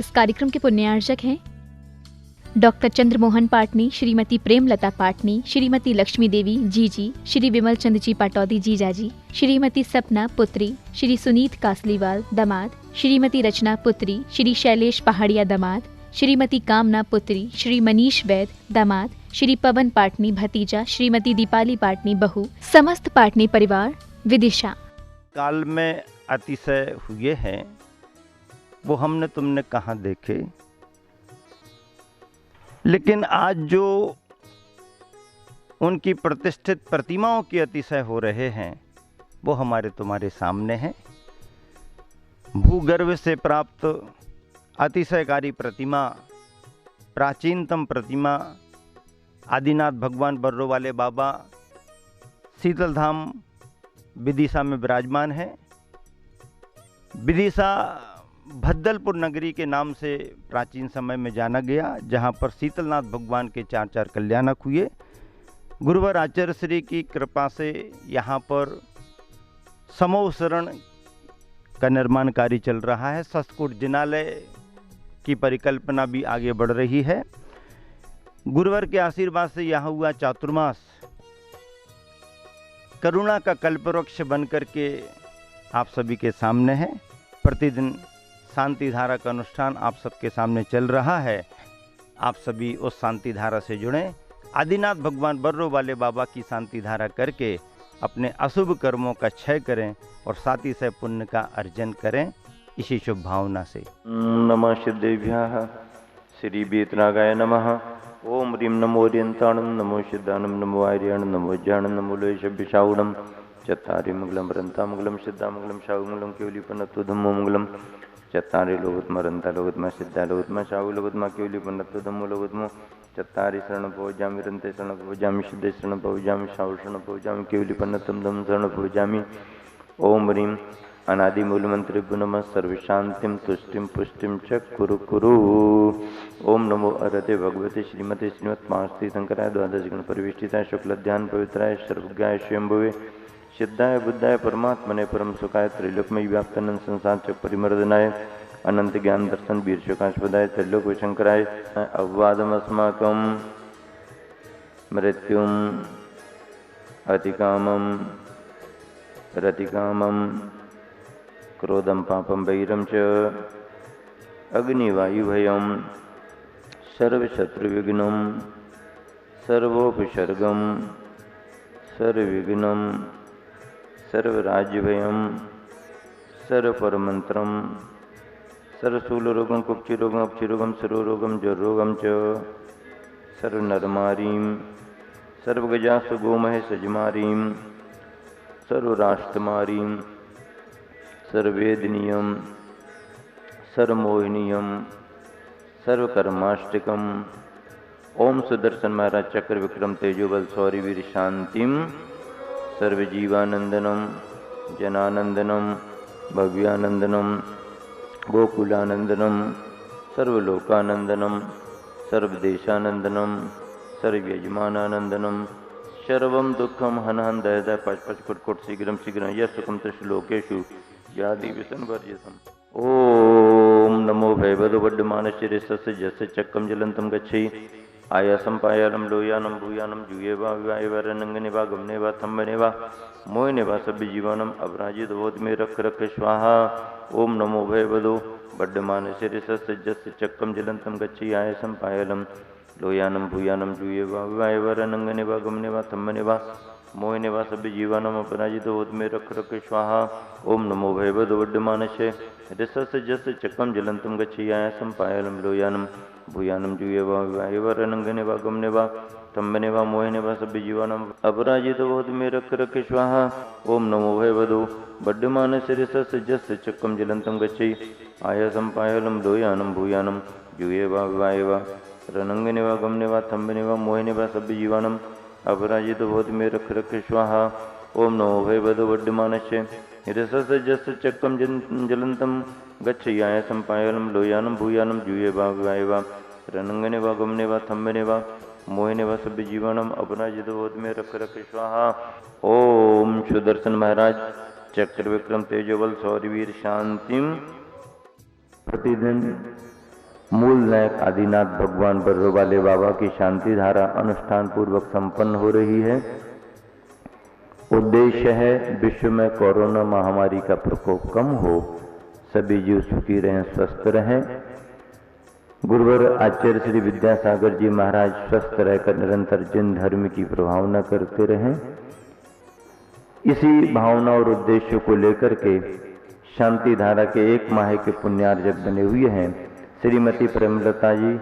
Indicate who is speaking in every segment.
Speaker 1: इस कार्यक्रम के पुण्यार्चक हैं डॉक्टर चंद्रमोहन पाटनी, श्रीमती प्रेमलता पाटनी, श्रीमती लक्ष्मी देवी जीजी, श्री विमल चंद जी पाटौदी जीजाजी, श्रीमती सपना पुत्री, श्री सुनीत कासलीवाल दामाद, श्रीमती रचना पुत्री, श्री शैलेश पहाड़िया दामाद, श्रीमती कामना पुत्री, श्री मनीष वैद दामाद, श्री पवन पाटनी भतीजा, श्रीमती दीपाली पाटनी बहू, समस्त पाटनी परिवार विदिशा।
Speaker 2: काल में अतिशय हुए हैं वो हमने तुमने कहाँ देखे, लेकिन आज जो उनकी प्रतिष्ठित प्रतिमाओं की अतिशय हो रहे हैं वो हमारे तुम्हारे सामने हैं। भूगर्भ से प्राप्त अतिशयकारी प्रतिमा, प्राचीनतम प्रतिमा आदिनाथ भगवान बर्रो वाले बाबा शीतल धाम विदिशा में विराजमान है। विदिशा भद्दलपुर नगरी के नाम से प्राचीन समय में जाना गया, जहाँ पर शीतलनाथ भगवान के 4 कल्याणक हुए। गुरुवर आचार्य श्री की कृपा से यहाँ पर समूह शरण का निर्माण कार्य चल रहा है। संस्कृत जिनालय की परिकल्पना भी आगे बढ़ रही है। गुरुवर के आशीर्वाद से यहाँ हुआ चातुर्मास करुणा का कल्पवृक्ष बन करके आप सभी के सामने है। प्रतिदिन शांति धारा का अनुष्ठान आप सबके सामने चल रहा है। आप सभी उस शांति धारा से जुड़ें, आदिनाथ भगवान बर्रो वाले बाबा की शांति धारा करके अपने अशुभ कर्मों का क्षय करें और साथ ही से पुण्य का अर्जन करें, इसी शुभ भावना से।
Speaker 3: नमः सिद्धेभ्यः श्री वेतनागाय नमः। ओम ह्रीं नमो ओरियंताणं, नमो सिद्धानं, नमो आर्याणं, नमो ज्ञानं, नमो लोयशभ्यशावणं। चत्तारि मंगलम रंतामंगलम सिद्धामंगलम शावमंगलम केवलीपन्नतो धम्मो मंगलम। चत्तारि लोकोत्तम रंता लोकोत्तम सिद्धा लोकोत्तम शावु लोकोत्तम केवलीपन्नतो धम्मो लोकोत्तम। चत्तारि शरणं भोजामि रन्ते शरणं भोजामि सिद्धे शरणं भोजामि शावु शरणं भोजामि केवलीपन्नतं धम्मं शरणं भोजामि। ओम ह्रीं अनादि मूल मंत्रिभ्यो नमः सर्वशांतिं तुष्टिं पुष्टिं च कुरु कुरु। ओम नमो अरते भगवते श्रीमते श्रीमत्मास्ति शंकराय द्वादश गण परिवेष्टिताय शुक्लध्यान पवित्राय सर्वज्ञाय स्वयंभुवे सिद्धाय बुद्धाय परमात्मने परम सुखाय त्रैलोकमय व्याप्तानंद संसार च परिमर्दनाय अनंत ज्ञान दर्शन वीर शोकाशपदाय त्रैलोक शंकराय अववादमस्माकं मृत्युम अतिकामम रतिकामम क्रोधम पापम वैरम च अग्निवायुभयम सर्वशत्रुविघ्नं सर्वोपसर्गम सर्वविघ्नं सर्वराज्यभयं सर्वपरमंत्रम सर्वशूलरोगं कुक्षिरोगं अपक्षिरोगं सर्वरोगं जरोगं च सर्वनरमारीं सर्वगजासु गोमहेशजमारीं सर्वराष्ट्रमारीं सर्ववेदनीयं सर्वमोहिनीयं सर्वकर्माष्टकम्। ओम सुदर्शन महाराज चक्र विक्रम तेजोबल शौर्य वीर शांतिम सर्वजीवानंदनम जनानंदनम भव्यानंदनम गोकुलानंदनम सर्वलोकानंदनम सर्वदेशानंदनम सर्वयजमानानंदनम सर्वं दुःखम हनहन दयदय पच कुट शीघ्रम शीघ्रम यश सुखम त्रिश्लोकेषु यादि विसंवर्जितम्। ओम नमो भयवदो वड्डमानस्य ऋषस्य जस्य चक्रम जलंतम गच्छे आयासम पायालम लोयानम भूयानम जूये वा विवाय वा रनंगने वा गमने वा थम्बने वा मोहने वा सभ्य जीवनम अपराजित बोध में रख रख स्वाहा। ओम नमो भयवदो वड्डमानस्य ऋषस्य जस्य चक्रम जलंतम गच्छे आयासम पायालम लोयानम भूयानम जूये वा विवाय वा रनंगने वा गमने वा थम्बने वा मोहिने वा सभ्य जीवानम अपराजित बोध में रख रख स्वाहा। ओम नमो भयवदो वड्डमानस्य ऋषस्य जस्य चक्रम जलंतम गच्छे आयासम पायालम लोयानम भूयानम जूये वा विवाय वा रनंगने वा गमने वा थम्बने वा मोहिने वा सभ्य जीवानम अपराजित बोध में रख रख स्वाहा। ओम नमो भयवदो वड्डमानस्य ऋषस्य जस्य चक्रम जलंतम गच्छे आयासम पायालम लोयानम भूयानम जूये वा विवाय वा रनंगने वा गमने वा थम्बने वा मोहिने वा सभ्य जीवानम अपराजित बोध में रख रख स्वाहा। ओम नमो भयवदो वड्डमानस्य ऋषस्य जस्य चक्रम जलंतम गच्छे आयासम पायालम लोयानम भूयानम जूये वा विवाय वा रनंगने वा गमने वा थम्बने वा मोहिने वा सभ्य जीवनम अपराजित बोध में रख रख स्वाहा। ओम सुदर्शन महाराज चक्र विक्रम तेजोबल शौर्यवीर शांतिम। प्रतिदिन मूल नायक आदिनाथ भगवान बर्रो वाले बाबा की शांति धारा अनुष्ठान पूर्वक संपन्न हो रही है। उद्देश्य है विश्व में कोरोना महामारी का प्रकोप कम हो, सभी जीव सुखी रहें, स्वस्थ रहें। गुरुवर आचार्य श्री विद्यासागर जी महाराज स्वस्थ रहकर निरंतर जिन धर्म की प्रभावना करते रहें। इसी भावना और उद्देश्य को लेकर के शांति धारा के 1 माह के पुण्यार्जक बने हुए हैं श्रीमती प्रेमलता जी,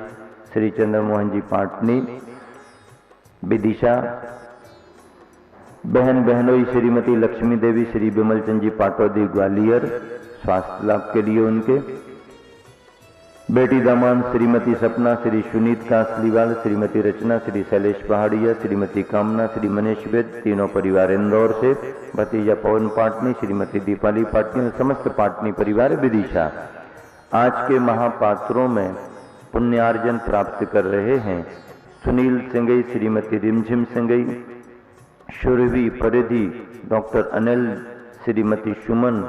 Speaker 3: श्री चंद्रमोहन जी पाटनी, विदिशा, बहन बहनोई श्रीमती लक्ष्मी देवी, श्री विमल चंद जी पाटौदी ग्वालियर, स्वास्थ्य लाभ के लिए उनके बेटी दामान श्रीमती सपना, श्री सुनीत कासलीवाल, श्रीमती रचना, श्री शैलेश पहाड़िया, श्रीमती कामना, श्री मनीष वेद, तीनों परिवार इंदौर से, भतीजा पवन पाटनी, श्रीमती दीपाली पाटनी और समस्त पाटनी परिवार विदिशा आज के महापात्रों में पुण्यार्जन प्राप्त कर रहे हैं। सुनील सिंगई, श्रीमती रिमझिम सिंगई, शुरवी परिधि, डॉक्टर अनिल, श्रीमती सुमन,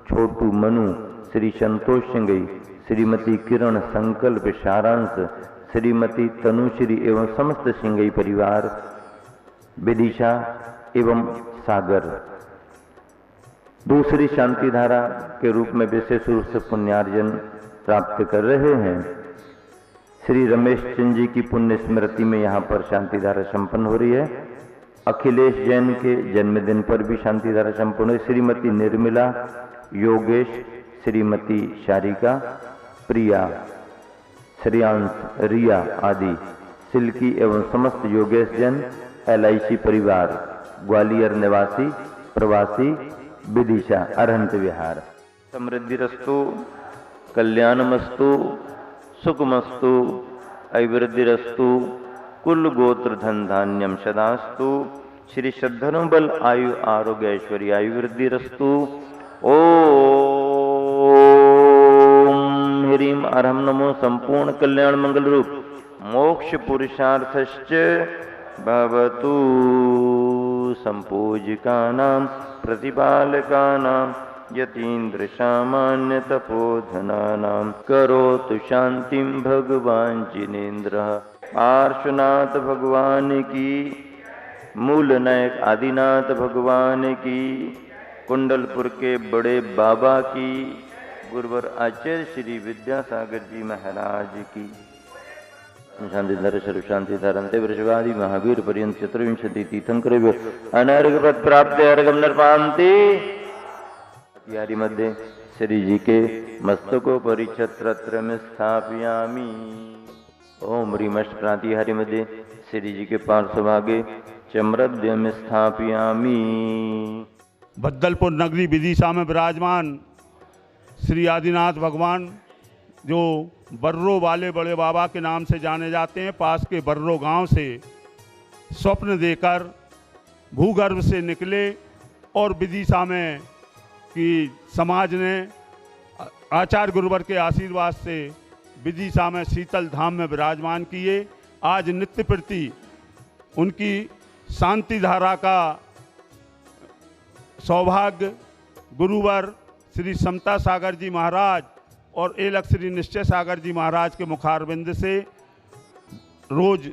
Speaker 3: छोटू मनु, श्री संतोष सिंगई, श्रीमती किरण, संकल्प, सारांश, श्रीमती तनुश्री एवं समस्त सिंगई परिवार विदिशा एवं सागर। दूसरी शांति धारा के रूप में विशेष रूप से पुण्यार्जन प्राप्त कर रहे हैं। श्री रमेश चंद जी की पुण्य स्मृति में यहाँ पर शांति धारा संपन्न हो रही है। अखिलेश जैन के जन्मदिन पर भी शांति धारा संपन्न है। श्रीमती निर्मला, योगेश, श्रीमती शारिका, प्रिया, श्रेयांश, रिया आदि सिल्की एवं समस्त योगेश जैन LIC परिवार ग्वालियर निवासी प्रवासी विदिशा अरहंत विहार। समृद्धिरस्तु, कल्याणमस्तु, सुखमस्तु, ऐवृद्धिरस्तु, कुल गोत्र धन धान्यम सदास्तु, श्री श्रद्धनु बल आयु आरोग्य ऐश्वर्य आयुवृद्धिरस्तु। ओम ह्रीम अरहम नमो संपूर्ण कल्याण मंगल रूप मोक्ष पुरुषार्थश्च भवतु। संपूजिकानां प्रतिपालकानां यतीन्द्र सामान्य तपोधनानां करोतु शांतिं भगवान जिनेन्द्रः। पार्श्वनाथ भगवान की, मूल नायक आदिनाथ भगवान की, कुंडलपुर के बड़े बाबा की, गुरुवर आचार्य श्री विद्यासागर जी महाराज की। शांतिधर सर्व शांतिधर अंत्य वृषवादि महावीर पर्यंत चतुर्विंशति तीर्थंकर अनर्घ पद प्राप्त अर्घम नर्पान्ति। यारी मध्य श्री जी के मस्तकोपरि छत्रत्र में स्थापयामि। ओम ह्रीमष्ट प्रांति हरि मध्य श्री जी के पार्श्वभागे चम्रद्य में स्थापयामि।
Speaker 4: भद्दलपुर नगरी विदिशा में विराजमान श्री आदिनाथ भगवान जो बर्रो वाले बड़े बाबा के नाम से जाने जाते हैं, पास के बर्रो गांव से स्वप्न देकर भूगर्भ से निकले और विदिशा में कि समाज ने आचार्य गुरुवर के आशीर्वाद से विदिशा में शीतल धाम में विराजमान किए। आज नित्य प्रति उनकी शांति धारा का सौभाग्य गुरुवर श्री समता सागर जी महाराज और एलक श्री निश्चय सागर जी महाराज के मुखारविंद से रोज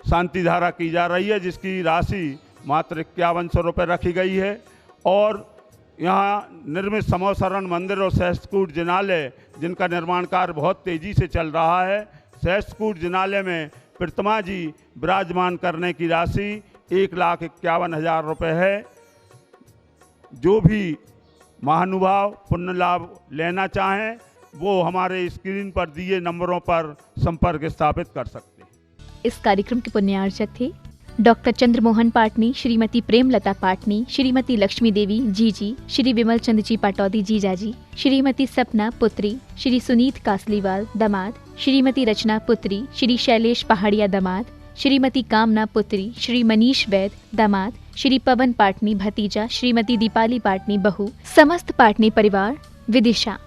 Speaker 4: शांति धारा की जा रही है, जिसकी राशि मात्र 5100 रुपये रखी गई है। और यहाँ निर्मित समोसरण मंदिर और सहस्त्रकूट जिनालय, जिनका निर्माण कार्य बहुत तेज़ी से चल रहा है, सहस्त्रकूट जिनालय में प्रतिमा जी विराजमान करने की राशि 1,51,000 रुपये है। जो भी महानुभाव पुण्य लाभ लेना चाहें वो हमारे स्क्रीन पर दिए नंबरों पर संपर्क स्थापित कर सकते हैं।
Speaker 1: इस कार्यक्रम के पुण्यार्चक थे डॉक्टर चंद्रमोहन पाटनी, श्रीमती प्रेमलता पाटनी, श्रीमती लक्ष्मी देवी जीजी, श्री विमल चंद जी पाटौदी जीजाजी, श्रीमती सपना पुत्री, श्री सुनीत कासलीवाल दामाद, श्रीमती रचना पुत्री, श्री शैलेश पहाड़िया दामाद, श्रीमती कामना पुत्री, श्री मनीष वैद दामाद, श्री पवन पाटनी भतीजा, श्रीमती दीपाली पाटनी बहू, समस्त पाटनी परिवार विदिशा।